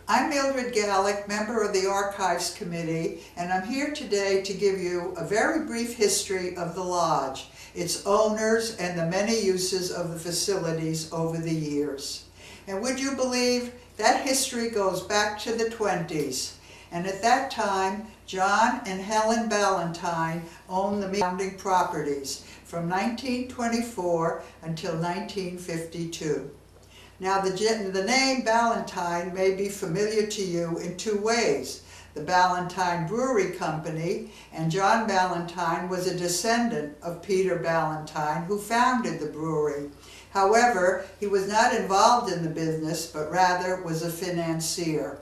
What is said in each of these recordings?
I'm Mildred Gallick, member of the Archives Committee, and I'm here today to give you a very brief history of the Lodge, its owners, and the many uses of the facilities over the years. And would you believe that history goes back to the 20s? And at that time, John and Helen Ballantyne owned the surrounding properties from 1924 until 1952. Now the name Ballantyne may be familiar to you in two ways. The Ballantyne Brewery Company, and John Ballantyne was a descendant of Peter Ballantyne, who founded the brewery. However, he was not involved in the business, but rather was a financier.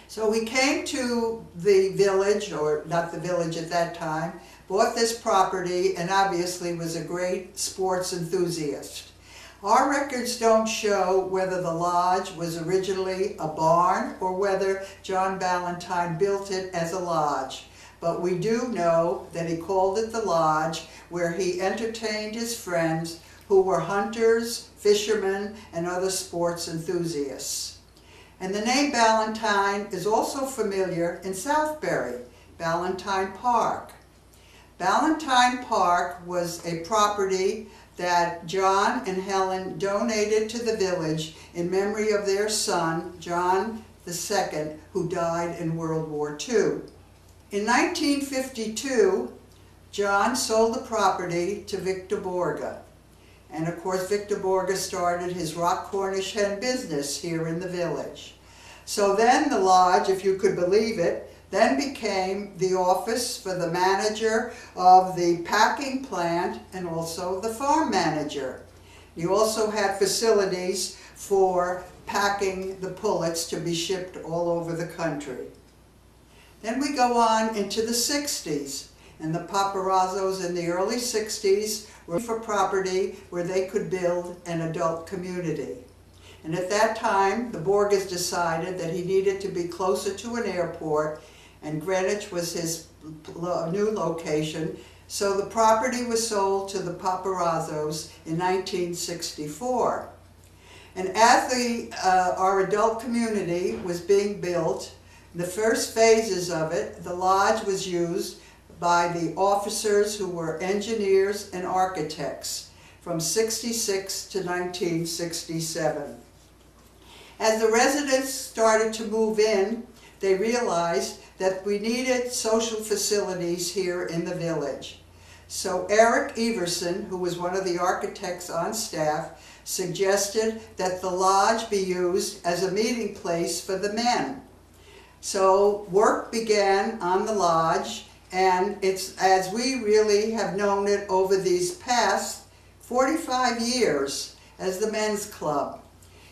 So we came to the village, or not the village at that time, bought this property, and obviously was a great sports enthusiast. Our records don't show whether the lodge was originally a barn or whether John Ballantyne built it as a lodge. But we do know that he called it the lodge, where he entertained his friends who were hunters, fishermen, and other sports enthusiasts. And the name Ballantyne is also familiar in Southbury, Ballantyne Park. Ballantyne Park was a property that John and Helen donated to the village in memory of their son, John II, who died in World War II. In 1952, John sold the property to Victor Borga. And of course, Victor Borga started his Rock Cornish hen business here in the village. So then the lodge, if you could believe it, then became the office for the manager of the packing plant and also the farm manager. You also had facilities for packing the pullets to be shipped all over the country. Then we go on into the 60s, and the Paparazzos in the early 60s were for property where they could build an adult community. And at that time, the Borgas decided that he needed to be closer to an airport, and Greenwich was his new location, so the property was sold to the Paparazzos in 1964. And as our adult community was being built, the first phases of it, the lodge was used by the officers who were engineers and architects from 66 to 1967. As the residents started to move in, they realized that we needed social facilities here in the village. So Eric Everson, who was one of the architects on staff, suggested that the lodge be used as a meeting place for the men. So work began on the lodge, and it's as we really have known it over these past 45 years as the men's club.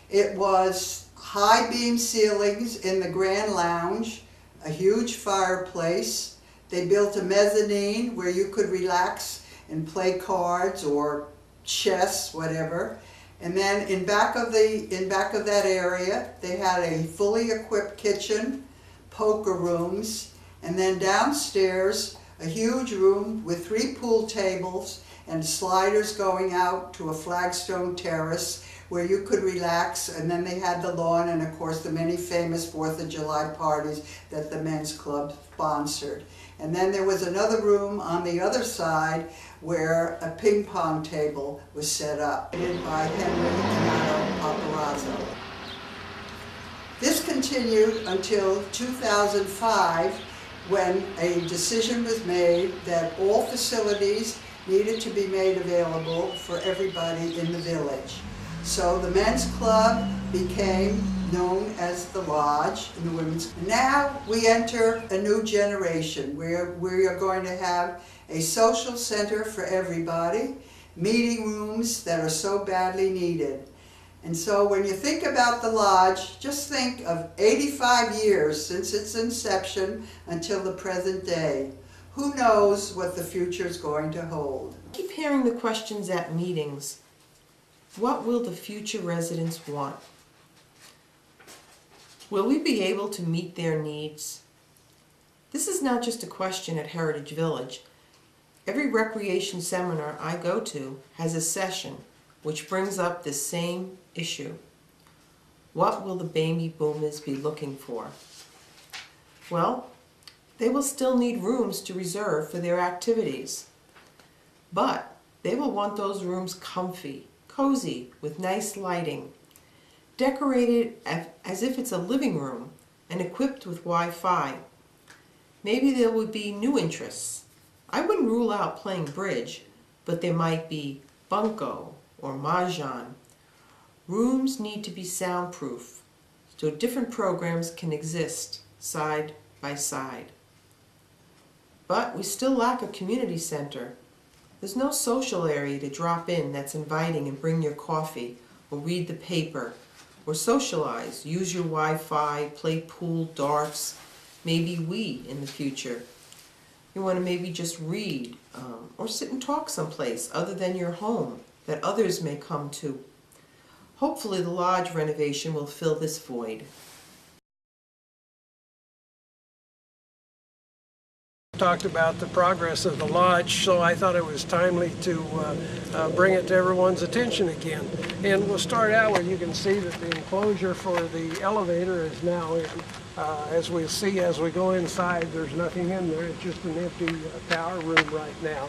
It was high beam ceilings in the grand lounge, a huge fireplace. They built a mezzanine where you could relax and play cards or chess, whatever. And then in back of that area, they had a fully equipped kitchen, poker rooms, and then downstairs, a huge room with 3 pool tables and sliders going out to a flagstone terrace where you could relax. And then they had the lawn and, of course, the many famous 4th of July parties that the men's club sponsored. And then there was another room on the other side where a ping pong table was set up, by Henry and Otto Paparazzo. This continued until 2005, when a decision was made that all facilities needed to be made available for everybody in the village. So the men's club became known as the Lodge, and the women's. Now we enter a new generation where we are going to have a social center for everybody, meeting rooms that are so badly needed. And so when you think about the Lodge, just think of 85 years since its inception until the present day. Who knows what the future is going to hold? I keep hearing the questions at meetings. What will the future residents want? Will we be able to meet their needs? This is not just a question at Heritage Village. Every recreation seminar I go to has a session which brings up this same issue. what will the baby boomers be looking for? Well, they will still need rooms to reserve for their activities. But they will want those rooms comfy, cozy, with nice lighting, decorated as if it's a living room and equipped with Wi-Fi. Maybe there would be new interests. I wouldn't rule out playing bridge, but there might be bunco or mahjong. Rooms need to be soundproof, so different programs can exist side by side. But we still lack a community center. There's no social area to drop in that's inviting and bring your coffee, or read the paper, or socialize, use your Wi-Fi, play pool, darts, maybe Wii in the future. You want to maybe just read or sit and talk someplace other than your home that others may come to. Hopefully the lodge renovation will fill this void. Talked about the progress of the lodge, so I thought it was timely to bring it to everyone's attention again. And we'll start out where you can see that the enclosure for the elevator is now in. As we see as we go inside, there's nothing in there. It's just an empty tower room right now.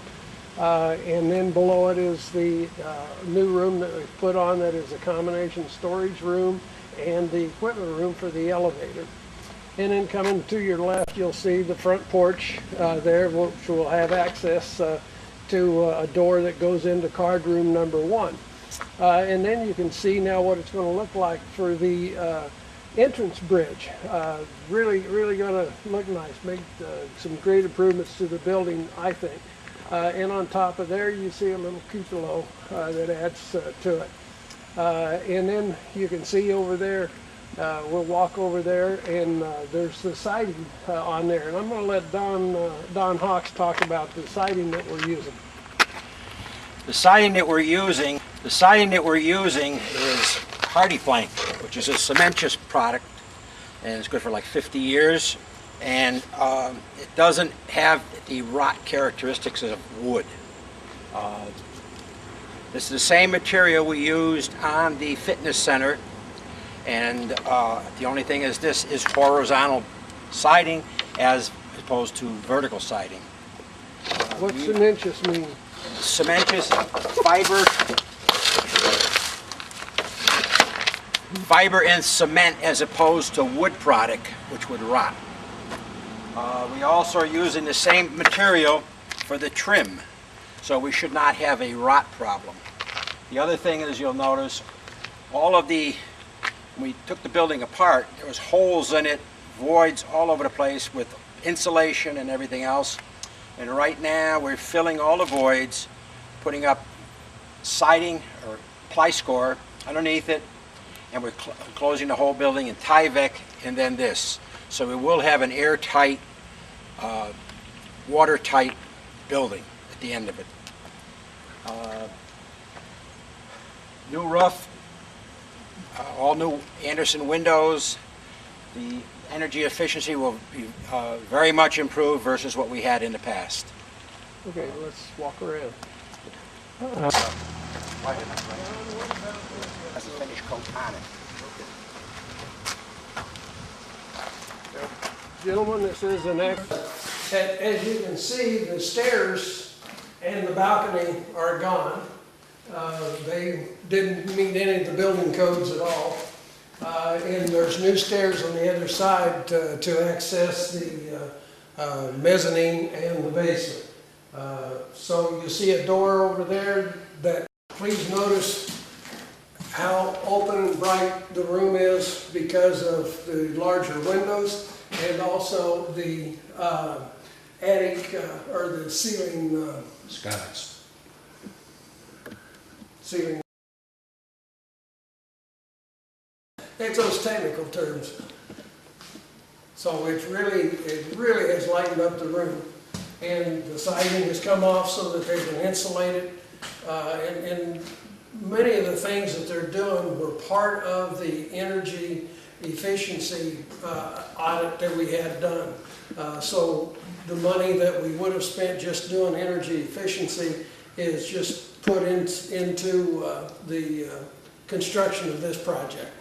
And then below it is the new room that we put on that is a combination storage room and the equipment room for the elevator. And then coming to your left, you'll see the front porch there, which will have access to a door that goes into card room number 1. And then you can see now what it's going to look like for the entrance bridge. Really going to look nice, make some great improvements to the building, I think. And on top of there, you see a little cupola that adds to it. And then you can see over there, we'll walk over there, and there's the siding on there. And I'm going to let Don Hawks talk about the siding that we're using. The siding that we're using is Hardy Plank, which is a cementitious product, and it's good for like 50 years. And it doesn't have the rot characteristics of wood. This is the same material we used on the fitness center, and the only thing is this is horizontal siding as opposed to vertical siding. What's cementitious mean? Cementitious, fiber and cement as opposed to wood product, which would rot. We also are using the same material for the trim, so we should not have a rot problem. The other thing is, you'll notice all of when we took the building apart, there was holes in it, voids all over the place with insulation and everything else. And right now we're filling all the voids, putting up siding or Ply-Score underneath it, and we're closing the whole building in Tyvek and then this. So we will have an airtight, watertight building at the end of it. New roof, all new Anderson windows. The energy efficiency will be very much improved versus what we had in the past. Okay, let's walk around. That's a finish coat on it. Gentlemen, this is an as you can see, the stairs and the balcony are gone. They didn't meet any of the building codes at all. And there's new stairs on the other side to access the mezzanine and the basement. So you see a door over there. That please notice how open and bright the room is because of the larger windows, and also the attic or the ceiling Skies. ceiling. It's those technical terms. So it really has lightened up the room, and the siding has come off so that they can insulate it. And many of the things that they're doing were part of the energy efficiency audit that we had done. So the money that we would have spent just doing energy efficiency is just put into the construction of this project.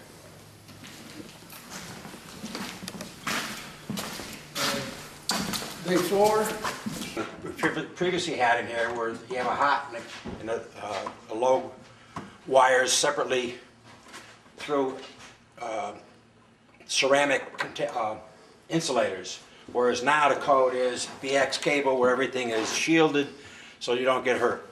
the floor. We previously had in here where you have a hot and a low wires separately through ceramic insulators, whereas now the code is BX cable where everything is shielded so you don't get hurt.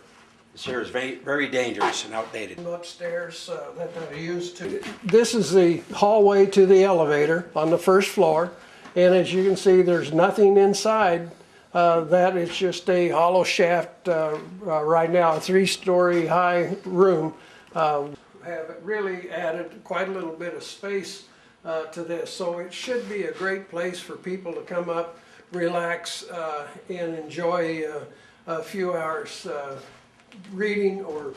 This here is very, very dangerous and outdated. Upstairs that I used to. This is the hallway to the elevator on the first floor, and as you can see, there's nothing inside. That is just a hollow shaft right now, a 3-story high room. Have really added quite a little bit of space to this, so it should be a great place for people to come up, relax, and enjoy a few hours reading or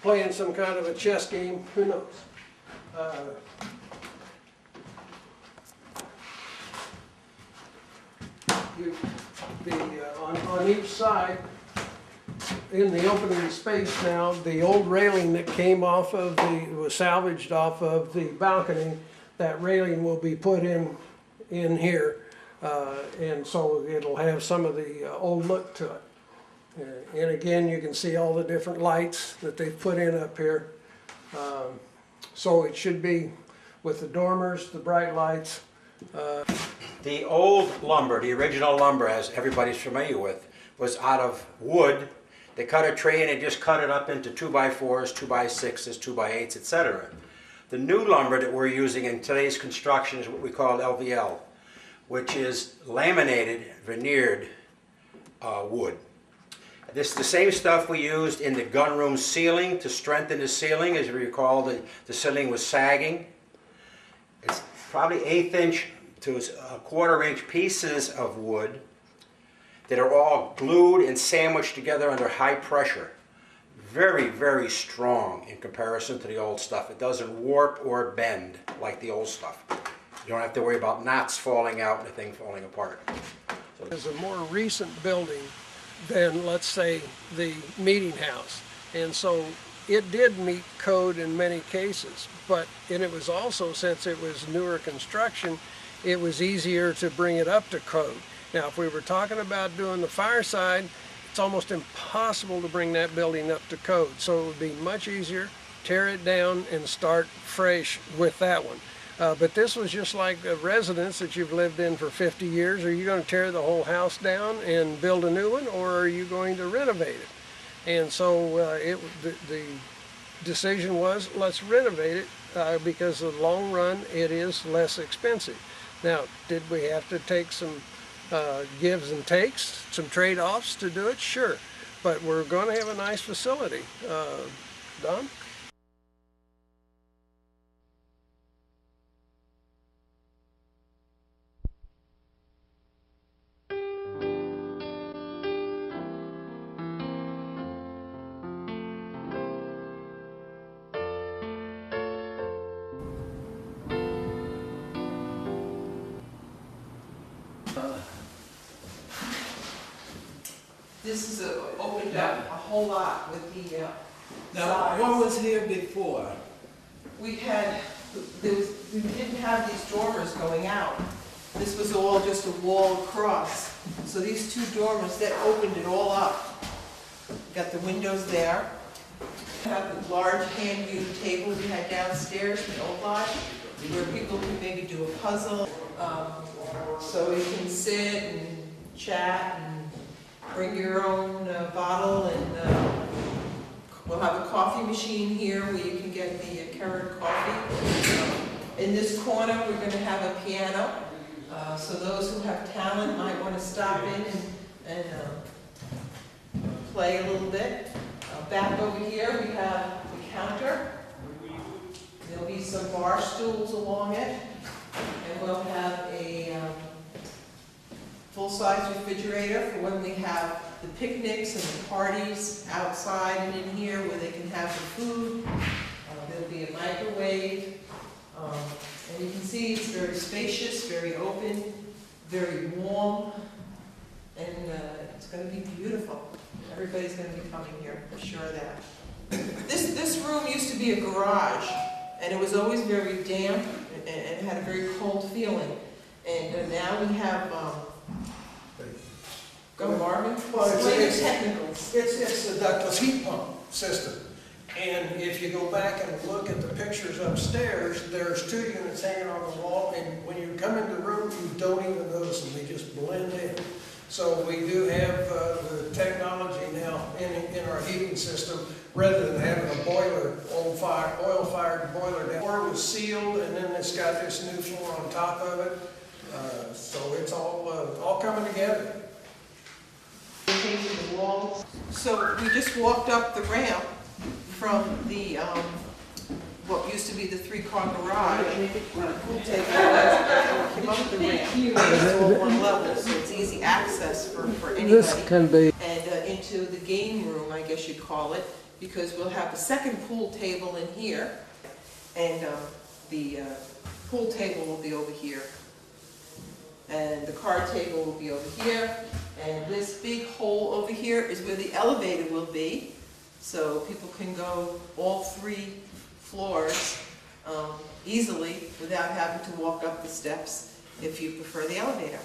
playing some kind of a chess game, who knows. On each side, in the opening space now, the old railing that came off of was salvaged off of the balcony, that railing will be put in here, and so it'll have some of the old look to it. And again, you can see all the different lights that they've put in up here. So it should be with the dormers, the bright lights. The old lumber, the original lumber, as everybody's familiar with, was out of wood. They cut a tree and they just cut it up into 2x4s, 2x6s, 2x8s, etc. The new lumber that we're using in today's construction is what we call LVL, which is laminated, veneered wood. This is the same stuff we used in the gunroom ceiling to strengthen the ceiling. As you recall, the ceiling was sagging. It's probably 1/8 inch to a 1/4 inch pieces of wood that are all glued and sandwiched together under high pressure. Very, very strong in comparison to the old stuff. It doesn't warp or bend like the old stuff. You don't have to worry about knots falling out and the thing falling apart. So It's a more recent building than, let's say, the meeting house. And so it did meet code in many cases, and it was also, since it was newer construction, it was easier to bring it up to code. Now, if we were talking about doing the fireside, it's almost impossible to bring that building up to code. So it would be much easier, tear it down and start fresh with that one. But this was just like a residence that you've lived in for 50 years. Are you going to tear the whole house down and build a new one, or are you going to renovate it? And so the decision was, let's renovate it because in the long run it is less expensive. Now, did we have to take some gives and takes, some trade-offs to do it? Sure. But we're going to have a nice facility. Don? This is opened up a whole lot with the Now, sides. what was here before? We didn't have these dormers going out. This was all just a wall across. So these 2 dormers, that opened it all up. Got the windows there. Have the large hand-viewed table we had downstairs in the old lodge, where people could maybe do a puzzle. So you can sit and chat and bring your own bottle, and we'll have a coffee machine here where you can get the Keurig coffee. In this corner, we're going to have a piano, so those who have talent might want to stop in and play a little bit. Back over here, we have the counter. There'll be some bar stools along it, and we'll have a full-size refrigerator for when we have the picnics and the parties outside and in here where they can have the food. There'll be a microwave. And you can see it's very spacious, very open, very warm, and it's going to be beautiful. Everybody's going to be coming here, I'm sure of that. This room used to be a garage, and it was always very damp and had a very cold feeling. And now we have Go Marvin, Well, explain the it's- technicals. It's the ductless heat pump system. And if you go back and look at the pictures upstairs, there's 2 units hanging on the wall, and when you come into the room, you don't even notice them, they just blend in. So we do have the technology now in our heating system, rather than having a boiler, oil-fired boiler down. The floor was sealed, and then it's got this new floor on top of it. So it's all coming together. Changing the walls. So we just walked up the ramp from the, what used to be the 3-car garage. We'll take it, came up the ramp, it's all one level, so it's easy access for anybody. can be. And into the game room, I guess you'd call it, because we'll have the second pool table in here, and the pool table will be over here. And the card table will be over here, and this big hole over here is where the elevator will be, so people can go all 3 floors easily without having to walk up the steps if you prefer the elevator.